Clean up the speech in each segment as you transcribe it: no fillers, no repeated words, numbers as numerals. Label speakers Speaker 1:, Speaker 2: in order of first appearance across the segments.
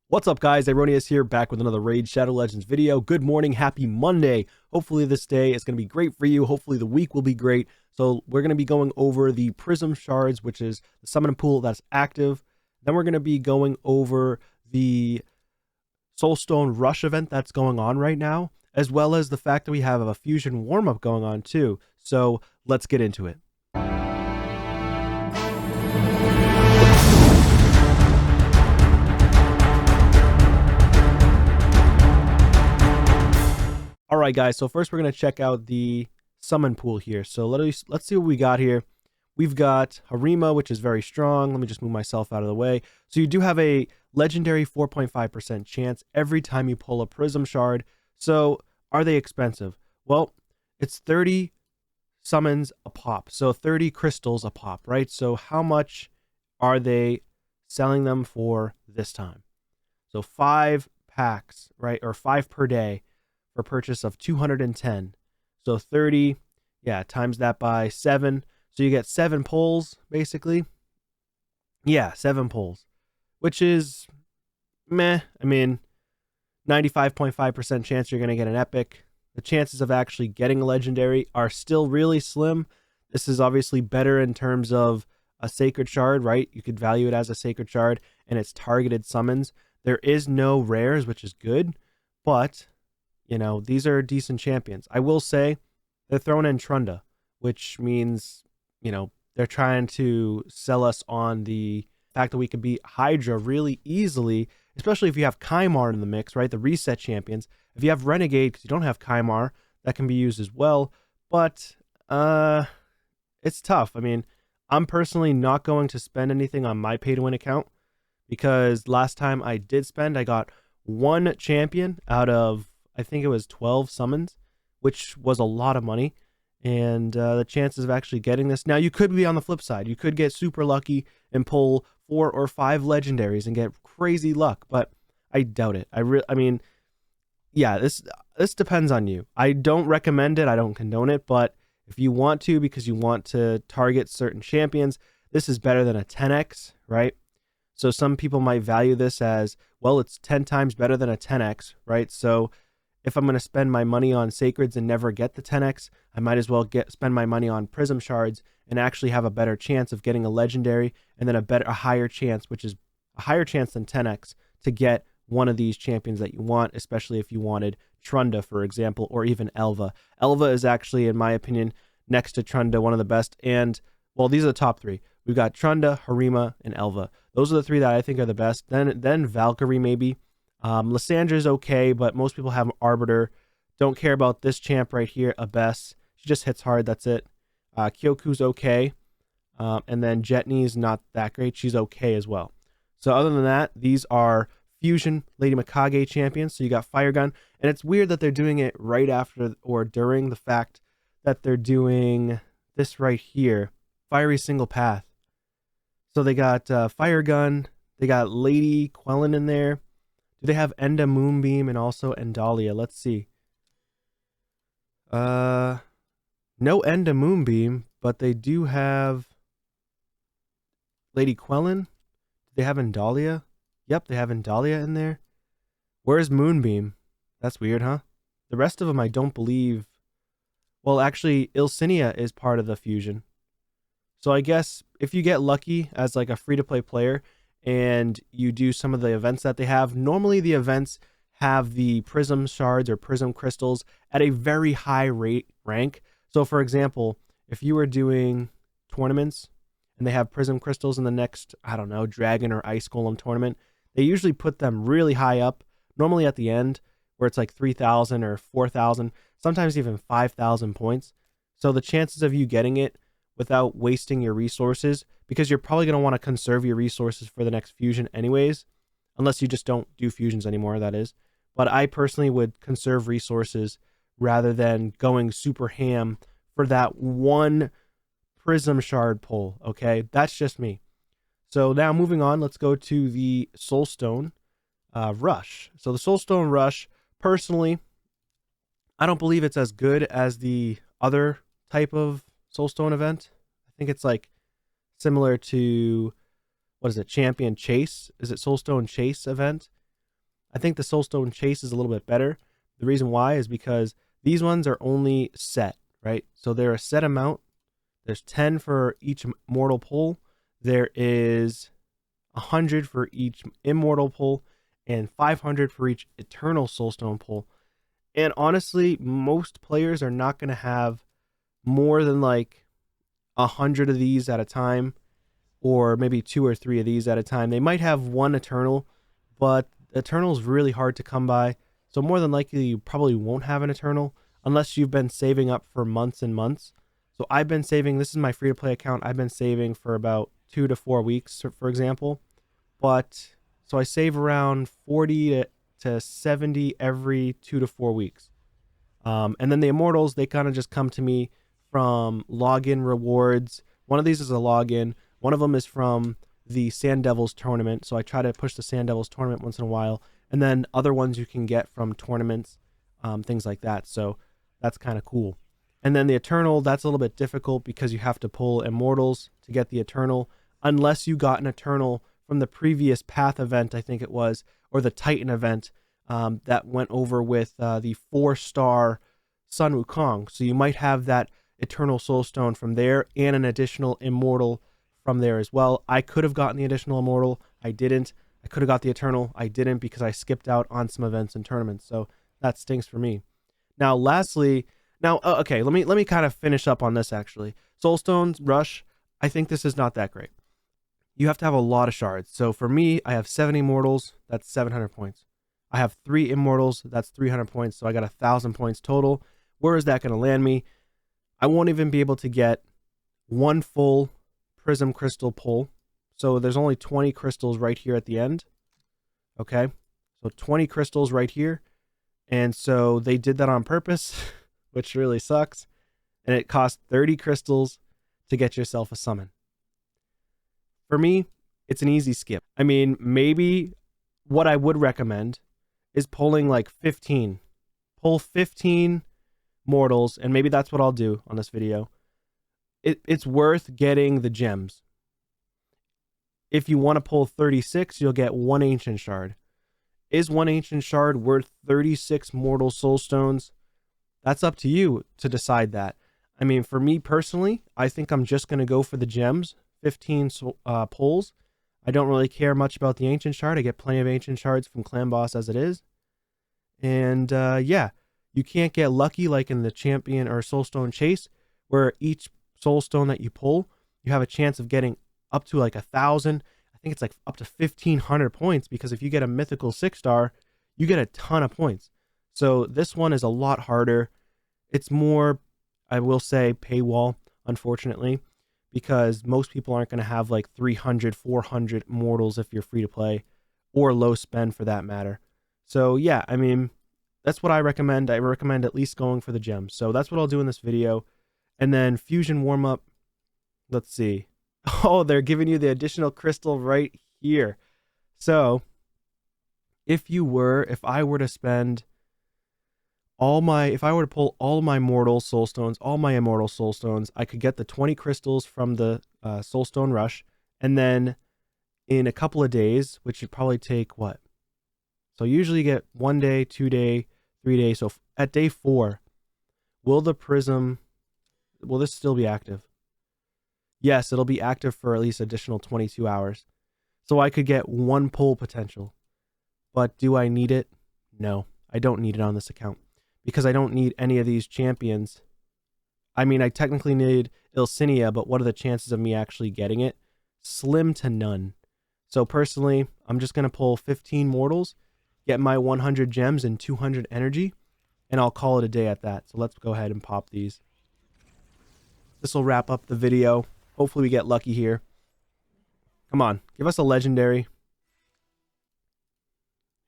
Speaker 1: What's up, guys? Ironius here, back with another Raid Shadow Legends video. Good morning, happy Monday. Hopefully this day is going to be great for you. Hopefully the week will be great. So we're going to be going over the Prism shards, which is the summon pool that's active. Then we're going to be going over the Soulstone Rush event that's going on right now, as well as the fact that we have a fusion warm-up going on too. So let's get into it. All right, guys, so first we're going to check out the summon pool here. So let's see what we got here. We've got Harima, which is very strong. Let me just move myself out of the way. So you do have a legendary 4.5% chance every time you pull a Prism shard. So are they expensive? Well, it's 30 summons a pop, so 30 crystals a pop, right? So how much are they selling them for this time? So 5 packs, right, or 5 per day, for purchase of 210. So 30, yeah, times that by 7. So you get 7 pulls, basically. Yeah, 7 pulls, which is meh. I mean, 95.5% chance you're going to get an epic. The chances of actually getting a legendary are still really slim. This is obviously better in terms of a sacred shard, right? You could value it as a sacred shard, and it's targeted summons. There is no rares, which is good, but you know, these are decent champions. I will say they're throwing in Trunda, which means, you know, they're trying to sell us on the fact that we could beat Hydra really easily, especially if you have Kymar in the mix, right? The reset champions. If you have Renegade, because you don't have Kymar, that can be used as well. But it's tough. I mean, I'm personally not going to spend anything on my pay-to-win account because last time I did spend, I got 1 champion out of, I think it was 12 summons, which was a lot of money. And the chances of actually getting this. Now, you could be on the flip side. You could get super lucky and pull 4 or 5 legendaries and get crazy luck, but I doubt it. I mean, yeah, this depends on you. I don't recommend it. I don't condone it, but if you want to, because you want to target certain champions, this is better than a 10x, right? So some people might value this as, well, it's 10 times better than a 10x, right? So if I'm going to spend my money on sacreds and never get the 10x, I might as well spend my money on prism shards and actually have a better chance of getting a legendary, and then a higher chance, which is a higher chance than 10x, to get one of these champions that you want, especially if you wanted Trunda, for example, or even Elva. Elva is actually, in my opinion, next to Trunda, one of the best. And, well, these are the top 3. We've got Trunda, Harima, and Elva. Those are the 3 that I think are the best. Then Valkyrie, maybe. Lyssandra's okay, but most people have Arbiter. Don't care about this champ right here, Abyss. She just hits hard, that's it. Kyoku's okay. And then Jetni's not that great. She's okay as well. So other than that, these are Fusion Lady Mikage champions. So you got Fire Gun. And it's weird that they're doing it right after or during the fact that they're doing this right here. Fiery Single Path. So they got Fire Gun. They got Lady Quellen in there. Do they have Enda Moonbeam and also Endalia? Let's see. No Enda Moonbeam, but they do have Lady Quellen. Do they have Endalia? Yep, they have Endalia in there. Where's Moonbeam? That's weird, huh? The rest of them I don't believe. Well, actually, Ilsinia is part of the fusion. So I guess if you get lucky as like a free-to-play player, and you do some of the events that they have. Normally the events have the prism shards or prism crystals at a very high rank. So for example, if you were doing tournaments and they have prism crystals in the next, I don't know, dragon or ice golem tournament, they usually put them really high up, normally at the end where it's like 3,000 or 4,000, sometimes even 5,000 points. So the chances of you getting it without wasting your resources, because you're probably going to want to conserve your resources for the next fusion anyways, unless you just don't do fusions anymore, that is. But I personally would conserve resources rather than going super ham for that one prism shard pull, okay? That's just me. So now moving on, let's go to the Soulstone Rush. So the Soulstone Rush, personally, I don't believe it's as good as the other type of Soulstone event. I think it's like similar to, what is it, Champion Chase? Is it Soulstone Chase event? I think the Soulstone Chase is a little bit better. The reason why is because these ones are only set, right? So they're a set amount. There's 10 for each mortal pull. There is 100 for each immortal pull and 500 for each eternal Soulstone pull. And honestly, most players are not going to have more than like 100 of these at a time, or maybe 2 or 3 of these at a time. They might have one eternal, but eternal is really hard to come by. So more than likely, you probably won't have an eternal unless you've been saving up for months and months. So I've been saving, this is my free to play account. I've been saving for about 2 to 4 weeks, for example. But so I save around 40 to 70 every 2 to 4 weeks. And then the immortals, they kind of just come to me from login rewards. One of these is a login. One of them is from the Sand Devils tournament. So I try to push the Sand Devils tournament once in a while. And then other ones you can get from tournaments, things like that. So that's kind of cool. And then the Eternal, that's a little bit difficult because you have to pull Immortals to get the Eternal. Unless you got an Eternal from the previous Path event, I think it was, or the Titan event that went over with the 4-star Sun Wukong. So you might have that Eternal Soulstone from there and an additional Immortal from there as well. I could have gotten the additional Immortal. I didn't. I could have got the Eternal. I didn't because I skipped out on some events and tournaments. So that stinks for me. Now, lastly, okay, let me kind of finish up on this actually. Soulstone's Rush, I think this is not that great. You have to have a lot of shards. So for me, I have 7 Immortals, that's 700 points. I have 3 Immortals, that's 300 points. So I got 1,000 points total. Where is that going to land me? I won't even be able to get one full Prism crystal pull. So there's only 20 crystals right here at the end. Okay, so 20 crystals right here. And so they did that on purpose, which really sucks. And it cost 30 crystals to get yourself a summon. For me, it's an easy skip. I mean, maybe what I would recommend is pulling like 15. Pull 15 mortals, and maybe that's what I'll do on this video. It's worth getting the gems. If you want to pull 36, you'll get 1 ancient shard. Is 1 ancient shard worth 36 mortal soulstones? That's up to you to decide that. I mean, for me personally, I think I'm just going to go for the gems. 15 pulls. I don't really care much about the ancient shard. I get plenty of ancient shards from Clan Boss as it is. And yeah, you can't get lucky like in the Champion or Soulstone Chase, where each soulstone that you pull, you have a chance of getting up to like 1,000. I think it's like up to 1,500 points, because if you get a mythical 6-star, you get a ton of points. So this one is a lot harder. It's more, I will say, paywall, unfortunately, because most people aren't going to have like 300, 400 mortals if you're free to play, or low spend for that matter. So yeah, I mean, that's what I recommend. I recommend at least going for the gems. So that's what I'll do in this video. And then Fusion Warm-Up, let's see. Oh, they're giving you the additional crystal right here. So if I were to spend if I were to pull all my mortal soulstones, all my immortal soulstones, I could get the 20 crystals from the Soulstone Rush. And then in a couple of days, which would probably take what? So usually you get 1 day, 2 day, 3 days. So at day 4, will the Prism, will this still be active? Yes, it'll be active for at least additional 22 hours. So I could get 1 pull potential. But do I need it? No, I don't need it on this account, because I don't need any of these champions. I mean, I technically need Ilsinia, but what are the chances of me actually getting it? Slim to none. So personally, I'm just going to pull 15 mortals, get my 100 gems and 200 energy, and I'll call it a day at that. So let's go ahead and pop these. This will wrap up the video. Hopefully we get lucky here. Come on, give us a legendary.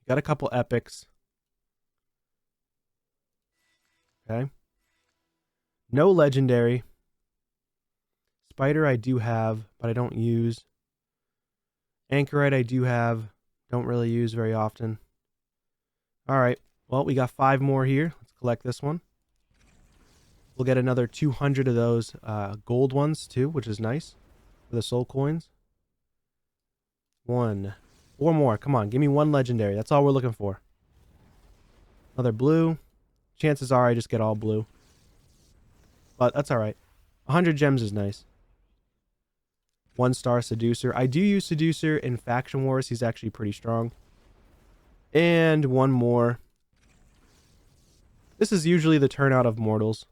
Speaker 1: Got a couple epics. Okay. No legendary. Spider I do have, but I don't use. Anchorite I do have, don't really use very often. All right, well, we got 5 more here. Let's collect this one. We'll get another 200 of those gold ones too, which is nice for the soul coins. 1, 4 more. Come on, give me 1 legendary. That's all we're looking for. Another blue. Chances are I just get all blue. But that's all right. 100 gems is nice. 1-star Seducer. I do use Seducer in Faction Wars. He's actually pretty strong. And 1 more. This is usually the turnout of mortals.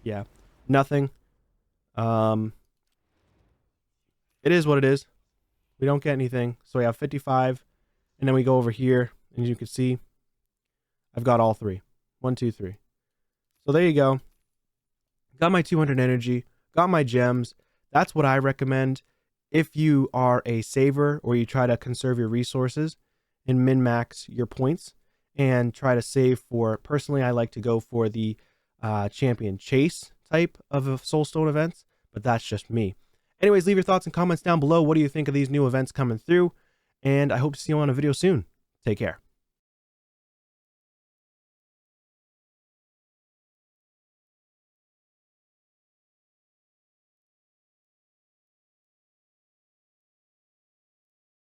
Speaker 1: Yeah. Nothing. It is what it is. We don't get anything. So we have 55. And then we go over here. And you can see, I've got all 3. 1, 2, 3. So there you go. Got my 200 energy. Got my gems. That's what I recommend if you are a saver or you try to conserve your resources and min-max your points and try to save for, personally, I like to go for the champion chase type of Soulstone events, but that's just me. Anyways, leave your thoughts and comments down below. What do you think of these new events coming through? And I hope to see you on a video soon. Take care.